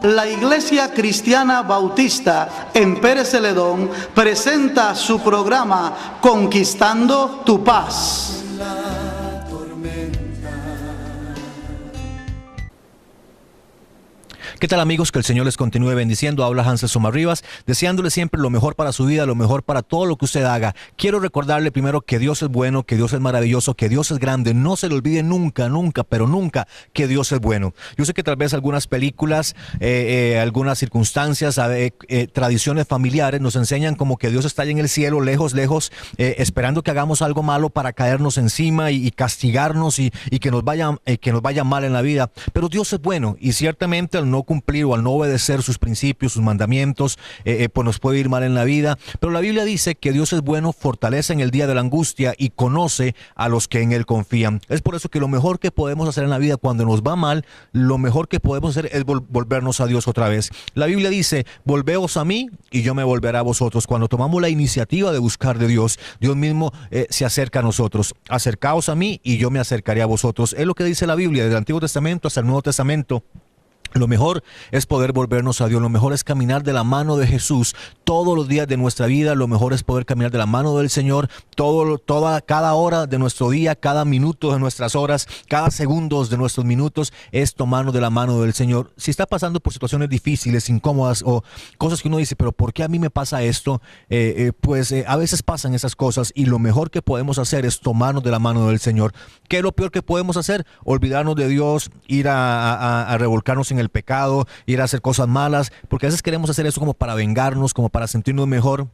La Iglesia Cristiana Bautista en Pérez Celedón presenta su programa Conquistando tu Paz. ¿Qué tal, amigos? Que el Señor les continúe bendiciendo. Habla Hansel Somarribas, deseándole siempre lo mejor para su vida, lo mejor para todo lo que usted haga. Quiero recordarle primero que Dios es bueno, que Dios es maravilloso, que Dios es grande. No se le olvide nunca, nunca, pero nunca que Dios es bueno. Yo sé que tal vez algunas películas, algunas circunstancias, tradiciones familiares nos enseñan como que Dios está allá en el cielo, lejos, lejos, esperando que hagamos algo malo para caernos encima y castigarnos y que nos vaya mal en la vida. Pero Dios es bueno y ciertamente al no cumplir o al no obedecer sus principios, sus mandamientos, pues nos puede ir mal en la vida. Pero la Biblia dice que Dios es bueno, fortalece en el día de la angustia y conoce a los que en Él confían. Es por eso que lo mejor que podemos hacer en la vida cuando nos va mal, lo mejor que podemos hacer es volvernos a Dios otra vez. La Biblia dice, volveos a mí y yo me volveré a vosotros. Cuando tomamos la iniciativa de buscar de Dios, Dios mismo se acerca a nosotros. Acercaos a mí y yo me acercaré a vosotros. Es lo que dice la Biblia, desde el Antiguo Testamento hasta el Nuevo Testamento. Lo mejor es poder volvernos a Dios, lo mejor es caminar de la mano de Jesús todos los días de nuestra vida, lo mejor es poder caminar de la mano del Señor cada hora de nuestro día, cada minuto de nuestras horas, cada segundo de nuestros minutos, es tomarnos de la mano del Señor. Si está pasando por situaciones difíciles, incómodas o cosas que uno dice, pero ¿por qué a mí me pasa esto? A veces pasan esas cosas y lo mejor que podemos hacer es tomarnos de la mano del Señor. ¿Qué es lo peor que podemos hacer? Olvidarnos de Dios, ir a revolcarnos en el pecado, ir a hacer cosas malas, porque a veces queremos hacer eso como para vengarnos, como para sentirnos mejor.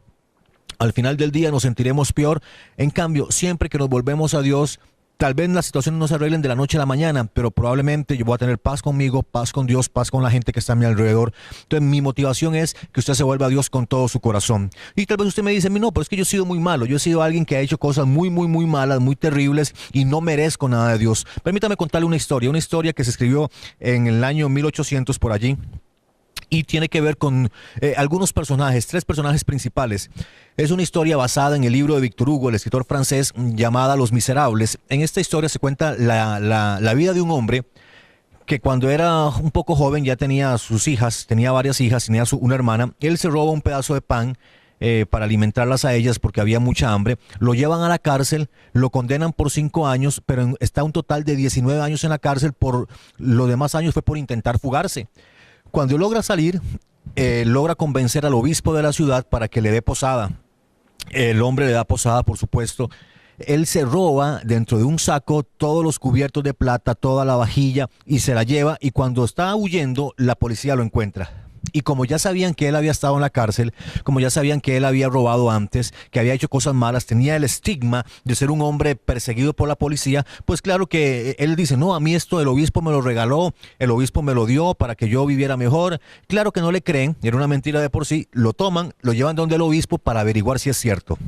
Al final del día nos sentiremos peor. En cambio, siempre que nos volvemos a Dios, tal vez las situaciones no se arreglen de la noche a la mañana, pero probablemente yo voy a tener paz conmigo, paz con Dios, paz con la gente que está a mi alrededor. Entonces mi motivación es que usted se vuelva a Dios con todo su corazón. Y tal vez usted me dice, no, pero es que yo he sido muy malo, yo he sido alguien que ha hecho cosas muy, muy, muy malas, muy terribles y no merezco nada de Dios. Permítame contarle una historia que se escribió en el año 1800 por allí. Y tiene que ver con algunos personajes, 3 personajes principales. Es una historia basada en el libro de Víctor Hugo, el escritor francés, llamada Los Miserables. En esta historia se cuenta la vida de un hombre que cuando era un poco joven ya tenía sus hijas, tenía varias hijas, tenía una hermana. Él se roba un pedazo de pan para alimentarlas a ellas porque había mucha hambre. Lo llevan a la cárcel, lo condenan por 5 años, pero está un total de 19 años en la cárcel. Por los demás años fue por intentar fugarse. Cuando logra salir, logra convencer al obispo de la ciudad para que le dé posada. El hombre le da posada, por supuesto. Él se roba dentro de un saco todos los cubiertos de plata, toda la vajilla y se la lleva. Y cuando está huyendo, la policía lo encuentra. Y como ya sabían que él había estado en la cárcel, como ya sabían que él había robado antes, que había hecho cosas malas, tenía el estigma de ser un hombre perseguido por la policía, pues claro que él dice, no, a mí esto el obispo me lo regaló, el obispo me lo dio para que yo viviera mejor. Claro que no le creen, era una mentira de por sí, lo toman, lo llevan donde el obispo para averiguar si es cierto.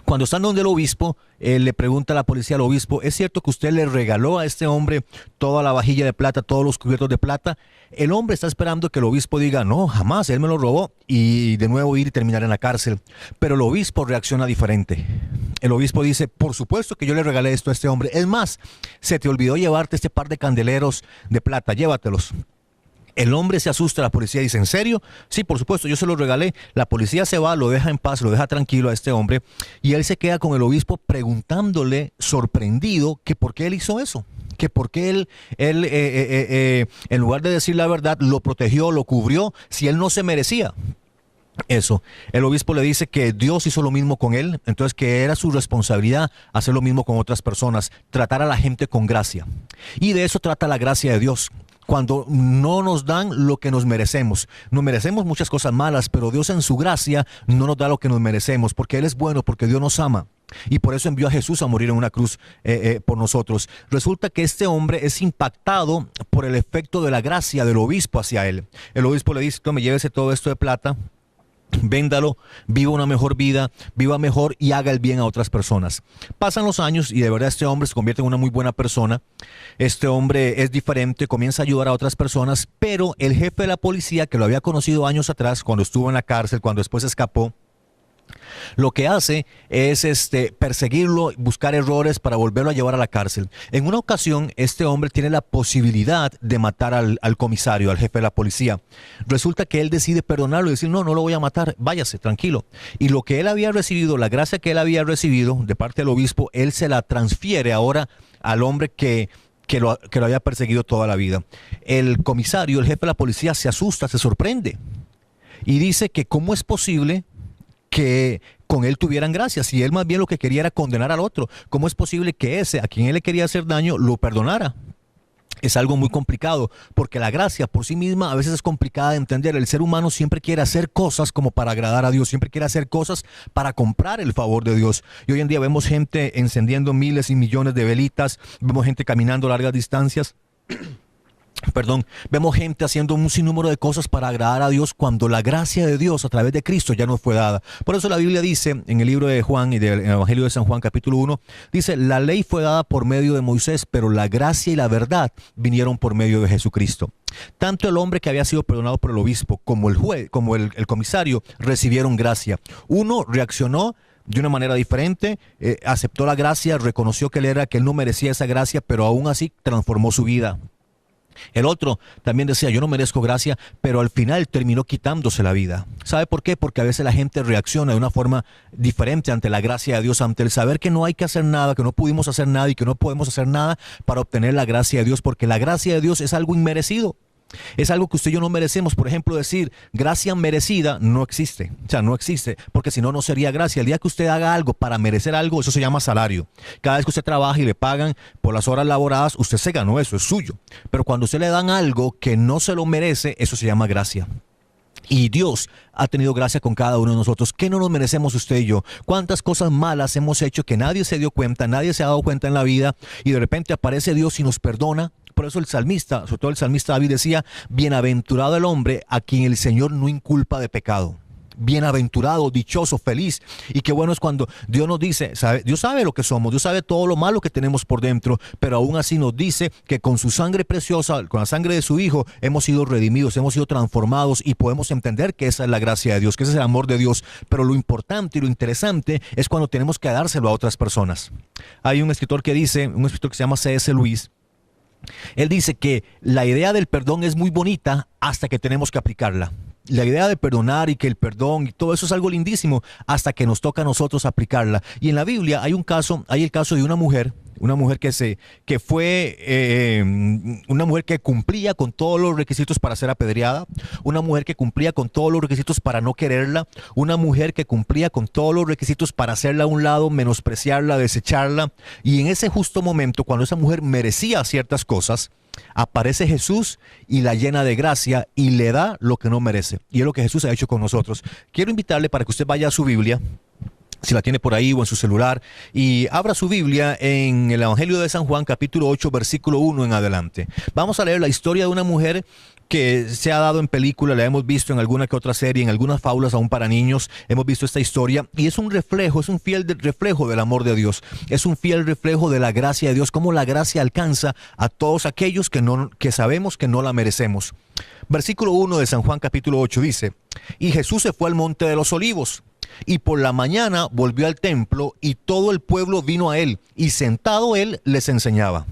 Cuando están donde el obispo, le pregunta a la policía al obispo, ¿es cierto que usted le regaló a este hombre toda la vajilla de plata, todos los cubiertos de plata? El hombre está esperando que el obispo diga, no, jamás, él me lo robó, y de nuevo ir y terminar en la cárcel. Pero el obispo reacciona diferente. El obispo dice, por supuesto que yo le regalé esto a este hombre. Es más, se te olvidó llevarte este par de candeleros de plata, llévatelos. El hombre se asusta, la policía dice, ¿en serio? Sí, por supuesto, yo se lo regalé. La policía se va, lo deja en paz, lo deja tranquilo a este hombre y él se queda con el obispo preguntándole, sorprendido, que por qué él hizo eso. Que por qué él en lugar de decir la verdad, lo protegió, lo cubrió, si él no se merecía eso. El obispo le dice que Dios hizo lo mismo con él, entonces que era su responsabilidad hacer lo mismo con otras personas, tratar a la gente con gracia. Y de eso trata la gracia de Dios. Cuando no nos dan lo que nos merecemos. Nos merecemos muchas cosas malas, pero Dios en su gracia no nos da lo que nos merecemos, porque Él es bueno, porque Dios nos ama. Y por eso envió a Jesús a morir en una cruz por nosotros. Resulta que este hombre es impactado por el efecto de la gracia del obispo hacia él. El obispo le dice, tome, llévese todo esto de plata, véndalo, viva una mejor vida, viva mejor y haga el bien a otras personas. Pasan los años y de verdad este hombre se convierte en una muy buena persona. Este hombre es diferente, comienza a ayudar a otras personas, pero el jefe de la policía, que lo había conocido años atrás, cuando estuvo en la cárcel, cuando después escapó, Lo que hace es perseguirlo, buscar errores para volverlo a llevar a la cárcel. En una ocasión, este hombre tiene la posibilidad de matar al comisario, al jefe de la policía. Resulta que él decide perdonarlo y decir, no, no lo voy a matar, váyase, tranquilo. Y lo que él había recibido, la gracia que él había recibido de parte del obispo, él se la transfiere ahora al hombre que lo había perseguido toda la vida. El comisario, el jefe de la policía, se asusta, se sorprende y dice que cómo es posible que con él tuvieran gracia, si él más bien lo que quería era condenar al otro. ¿Cómo es posible que ese a quien él le quería hacer daño lo perdonara? Es algo muy complicado, porque la gracia por sí misma a veces es complicada de entender. El ser humano siempre quiere hacer cosas como para agradar a Dios, siempre quiere hacer cosas para comprar el favor de Dios. Y hoy en día vemos gente encendiendo miles y millones de velitas, vemos gente caminando largas distancias. Vemos gente haciendo un sinnúmero de cosas para agradar a Dios cuando la gracia de Dios a través de Cristo ya nos fue dada. Por eso la Biblia dice en el libro de Juan y del Evangelio de San Juan capítulo 1, dice, la ley fue dada por medio de Moisés, pero la gracia y la verdad vinieron por medio de Jesucristo. Tanto el hombre que había sido perdonado por el obispo como el juez, como el comisario recibieron gracia. Uno reaccionó de una manera diferente, aceptó la gracia, reconoció que él no merecía esa gracia, pero aún así transformó su vida. El otro también decía, yo no merezco gracia, pero al final terminó quitándose la vida. ¿Sabe por qué? Porque a veces la gente reacciona de una forma diferente ante la gracia de Dios, ante el saber que no hay que hacer nada, que no pudimos hacer nada y que no podemos hacer nada para obtener la gracia de Dios, porque la gracia de Dios es algo inmerecido. Es algo que usted y yo no merecemos. Por ejemplo, decir gracia merecida no existe. O sea, no existe, porque si no, no sería gracia. El día que usted haga algo para merecer algo, eso se llama salario. Cada vez que usted trabaja y le pagan por las horas laboradas, usted se ganó eso, es suyo. Pero cuando usted le dan algo que no se lo merece, eso se llama gracia. Y Dios ha tenido gracia con cada uno de nosotros. ¿Qué no nos merecemos usted y yo? ¿Cuántas cosas malas hemos hecho que nadie se dio cuenta, nadie se ha dado cuenta en la vida, y de repente aparece Dios y nos perdona? Por eso el salmista, sobre todo el salmista David, decía, bienaventurado el hombre a quien el Señor no inculpa de pecado. Bienaventurado, dichoso, feliz. Y qué bueno es cuando Dios nos dice, Dios sabe lo que somos, Dios sabe todo lo malo que tenemos por dentro, pero aún así nos dice que con su sangre preciosa, con la sangre de su Hijo, hemos sido redimidos, hemos sido transformados, y podemos entender que esa es la gracia de Dios, que ese es el amor de Dios. Pero lo importante y lo interesante es cuando tenemos que dárselo a otras personas. Hay un escritor que se llama C.S. Lewis. Él dice que la idea del perdón es muy bonita hasta que tenemos que aplicarla. La idea de perdonar y que el perdón y todo eso es algo lindísimo hasta que nos toca a nosotros aplicarla. Y en la Biblia hay el caso de una mujer que cumplía con todos los requisitos para ser apedreada, una mujer que cumplía con todos los requisitos para no quererla, una mujer que cumplía con todos los requisitos para hacerla a un lado, menospreciarla, desecharla. Y en ese justo momento, cuando esa mujer merecía ciertas cosas, aparece Jesús y la llena de gracia y le da lo que no merece. Y es lo que Jesús ha hecho con nosotros. Quiero invitarle para que usted vaya a su Biblia, si la tiene por ahí o en su celular, y abra su Biblia en el Evangelio de San Juan, capítulo 8, versículo 1 en adelante. Vamos a leer la historia de una mujer que se ha dado en película, la hemos visto en alguna que otra serie, en algunas fábulas aún para niños, hemos visto esta historia, y es un reflejo, es un fiel reflejo del amor de Dios, es un fiel reflejo de la gracia de Dios, cómo la gracia alcanza a todos aquellos que sabemos que no la merecemos. Versículo 1 de San Juan capítulo 8 dice, y Jesús se fue al monte de los Olivos, y por la mañana volvió al templo, y todo el pueblo vino a él, y sentado él les enseñaba.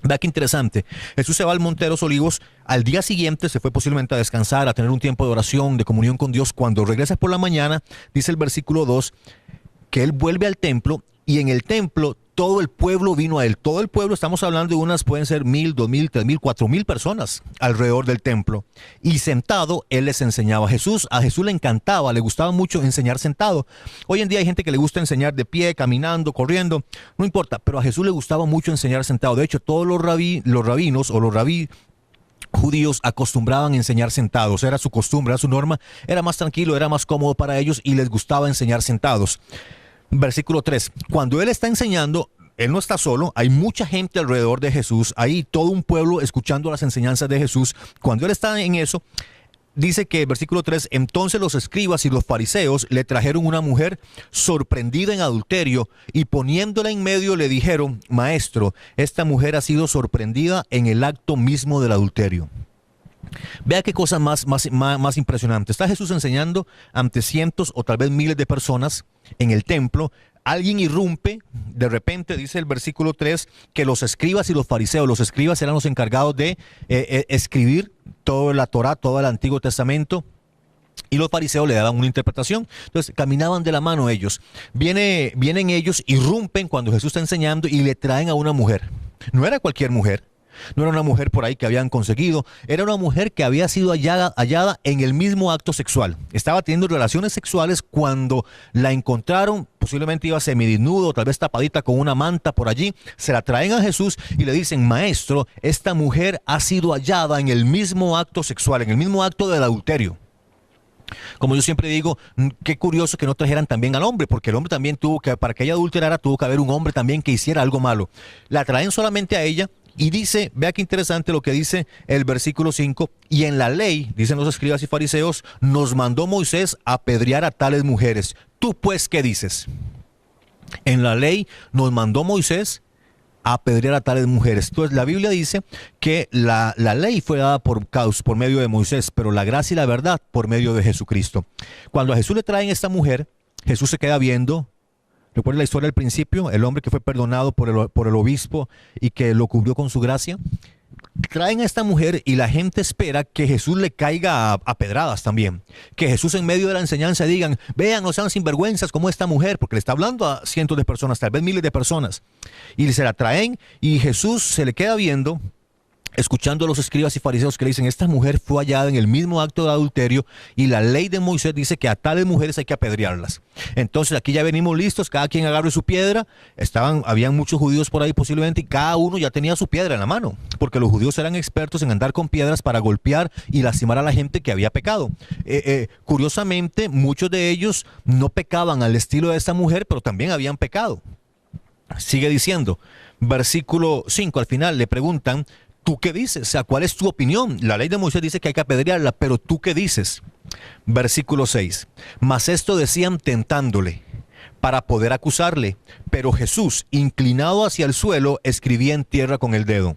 Vea qué interesante. Jesús se va al monte de los Olivos. Al día siguiente se fue posiblemente a descansar, a tener un tiempo de oración, de comunión con Dios. Cuando regresa por la mañana, dice el versículo 2, que él vuelve al templo, y en el templo todo el pueblo vino a él. Todo el pueblo, estamos hablando de pueden ser 1,000, 2,000, 3,000, 4,000 personas alrededor del templo. Y sentado, él les enseñaba. A Jesús le encantaba, le gustaba mucho enseñar sentado. Hoy en día hay gente que le gusta enseñar de pie, caminando, corriendo, no importa, pero a Jesús le gustaba mucho enseñar sentado. De hecho, todos los rabinos o los rabí judíos acostumbraban a enseñar sentados, era su costumbre, era su norma, era más tranquilo, era más cómodo para ellos y les gustaba enseñar sentados. Versículo 3, cuando él está enseñando, él no está solo, hay mucha gente alrededor de Jesús, hay todo un pueblo escuchando las enseñanzas de Jesús. Cuando él está en eso, dice que, versículo 3, entonces los escribas y los fariseos le trajeron una mujer sorprendida en adulterio y poniéndola en medio le dijeron, maestro, esta mujer ha sido sorprendida en el acto mismo del adulterio. Vea qué cosa más impresionante. Está Jesús enseñando ante cientos o tal vez miles de personas en el templo. Alguien irrumpe, de repente dice el versículo 3 que los escribas y los fariseos, los escribas eran los encargados de escribir toda la Torá, todo el Antiguo Testamento, y los fariseos le daban una interpretación. Entonces caminaban de la mano ellos. Vienen ellos, irrumpen cuando Jesús está enseñando y le traen a una mujer. No era cualquier mujer. No era una mujer por ahí que habían conseguido, era una mujer que había sido hallada en el mismo acto sexual. Estaba teniendo relaciones sexuales cuando la encontraron, posiblemente iba semidesnudo, tal vez tapadita con una manta por allí. Se la traen a Jesús y le dicen: maestro, esta mujer ha sido hallada en el mismo acto sexual, en el mismo acto del adulterio. Como yo siempre digo, qué curioso que no trajeran también al hombre, porque el hombre también para que ella adulterara, tuvo que haber un hombre también que hiciera algo malo. La traen solamente a ella. Y dice, vea qué interesante lo que dice el versículo 5, y en la ley, dicen los escribas y fariseos, nos mandó Moisés a apedrear a tales mujeres. ¿Tú pues qué dices? En la ley nos mandó Moisés a apedrear a tales mujeres. Entonces la Biblia dice que la ley fue dada por medio de Moisés, pero la gracia y la verdad por medio de Jesucristo. Cuando a Jesús le traen esta mujer, Jesús se queda viendo. Recuerda la historia del principio, el hombre que fue perdonado por el obispo y que lo cubrió con su gracia. Traen a esta mujer y la gente espera que Jesús le caiga a pedradas también. Que Jesús en medio de la enseñanza digan: vean, no sean sinvergüenzas como esta mujer, porque le está hablando a cientos de personas, tal vez miles de personas. Y se la traen y Jesús se le queda viendo, escuchando a los escribas y fariseos que le dicen: esta mujer fue hallada en el mismo acto de adulterio y la ley de Moisés dice que a tales mujeres hay que apedrearlas. Entonces aquí ya venimos listos, cada quien agarre su piedra. Habían muchos judíos por ahí posiblemente y cada uno ya tenía su piedra en la mano, porque los judíos eran expertos en andar con piedras para golpear y lastimar a la gente que había pecado. Curiosamente, muchos de ellos no pecaban al estilo de esta mujer, pero también habían pecado. Sigue diciendo, versículo 5, al final le preguntan: ¿tú qué dices? O sea, ¿cuál es tu opinión? La ley de Moisés dice que hay que apedrearla, pero ¿tú qué dices? Versículo 6. Mas esto decían tentándole, para poder acusarle. Pero Jesús, inclinado hacia el suelo, escribía en tierra con el dedo.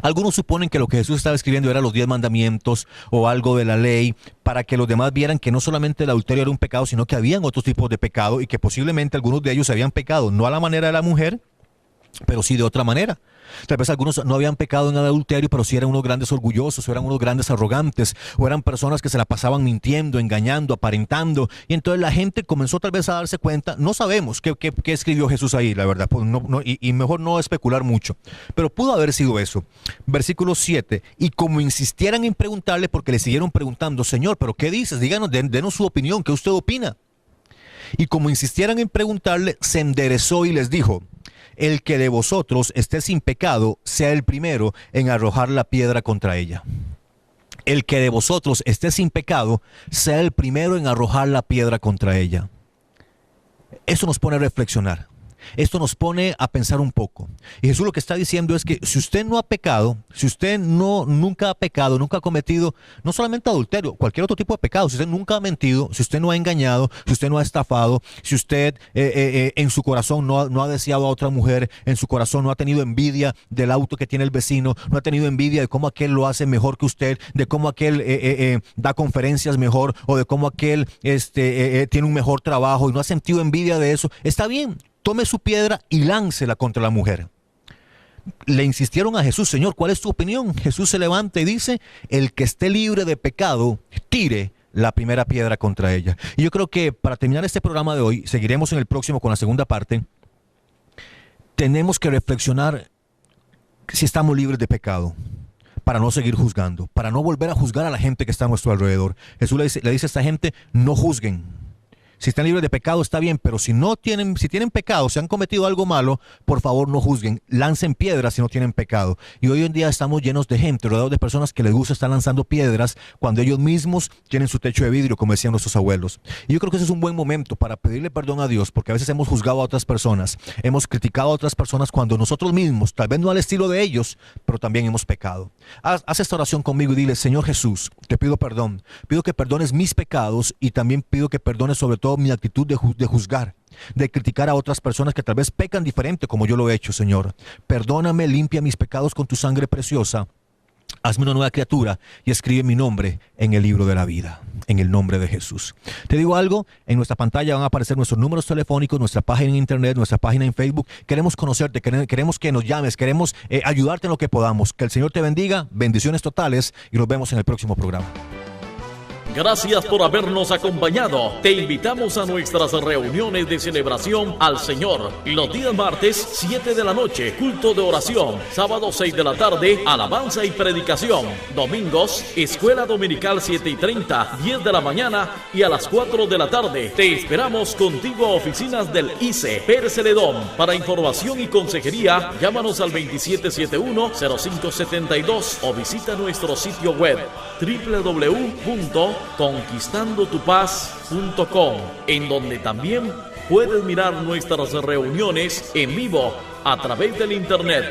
Algunos suponen que lo que Jesús estaba escribiendo era los 10 mandamientos o algo de la ley, para que los demás vieran que no solamente el adulterio era un pecado, sino que habían otros tipos de pecado y que posiblemente algunos de ellos habían pecado, no a la manera de la mujer, pero sí de otra manera. Tal vez algunos no habían pecado en el adulterio, pero sí eran unos grandes orgullosos, o eran unos grandes arrogantes, o eran personas que se la pasaban mintiendo, engañando, aparentando. Y entonces la gente comenzó tal vez a darse cuenta. No sabemos qué escribió Jesús ahí, la verdad, pues y mejor no especular mucho, pero pudo haber sido eso. Versículo 7, y como insistieran en preguntarle, porque le siguieron preguntando: Señor, ¿pero qué dices? Díganos, denos su opinión, ¿qué usted opina? Y como insistieran en preguntarle, se enderezó y les dijo: el que de vosotros esté sin pecado, sea el primero en arrojar la piedra contra ella. El que de vosotros esté sin pecado, sea el primero en arrojar la piedra contra ella. Eso nos pone a reflexionar. Esto nos pone a pensar un poco. Y Jesús lo que está diciendo es que si usted no ha pecado, si usted nunca ha pecado, nunca ha cometido no solamente adulterio, cualquier otro tipo de pecado, si usted nunca ha mentido, si usted no ha engañado, si usted no ha estafado, si usted en su corazón no ha deseado a otra mujer, en su corazón no ha tenido envidia del auto que tiene el vecino, no ha tenido envidia de cómo aquel lo hace mejor que usted, de cómo aquel da conferencias mejor, o de cómo aquel tiene un mejor trabajo y no ha sentido envidia de eso, está bien. Tome su piedra y láncela contra la mujer. Le insistieron a Jesús: Señor, ¿cuál es tu opinión? Jesús se levanta y dice: el que esté libre de pecado, tire la primera piedra contra ella. Y yo creo que para terminar este programa de hoy, seguiremos en el próximo con la segunda parte. Tenemos que reflexionar si estamos libres de pecado, para no seguir juzgando, para no volver a juzgar a la gente que está a nuestro alrededor. Jesús le dice a esta gente: no juzguen. Si están libres de pecado está bien, pero si tienen pecado, si han cometido algo malo, por favor no juzguen, lancen piedras si no tienen pecado. Y hoy en día estamos llenos de gente, rodeados de personas que les gusta estar lanzando piedras cuando ellos mismos tienen su techo de vidrio, como decían nuestros abuelos. Y yo creo que ese es un buen momento para pedirle perdón a Dios, porque a veces hemos juzgado a otras personas, hemos criticado a otras personas cuando nosotros mismos, tal vez no al estilo de ellos, pero también hemos pecado. Haz esta oración conmigo y dile: Señor Jesús, te pido perdón, pido que perdones mis pecados y también pido que perdones sobre todo mi actitud de juzgar, de criticar a otras personas que tal vez pecan diferente como yo lo he hecho, Señor. Perdóname, limpia mis pecados con tu sangre preciosa Hazme una nueva criatura y escribe mi nombre en el libro de la vida, en el nombre de Jesús. Te digo algo, en nuestra pantalla van a aparecer nuestros números telefónicos, nuestra página en internet, nuestra página en Facebook. Queremos conocerte, queremos que nos llames, queremos ayudarte en lo que podamos. Que el Señor te bendiga, bendiciones totales y nos vemos en el próximo programa. Gracias por habernos acompañado. Te invitamos a nuestras reuniones de celebración al Señor. Los días martes, 7 de la noche, culto de oración. Sábado, 6 de la tarde, alabanza y predicación. Domingos, escuela dominical 7:30, 10 de la mañana y a las 4 de la tarde. Te esperamos contigo a oficinas del ICE, Pérez Celedón. Para información y consejería, llámanos al 2771-0572 o visita nuestro sitio web www.conquistandotupaz.com, en donde también puedes mirar nuestras reuniones en vivo a través del internet.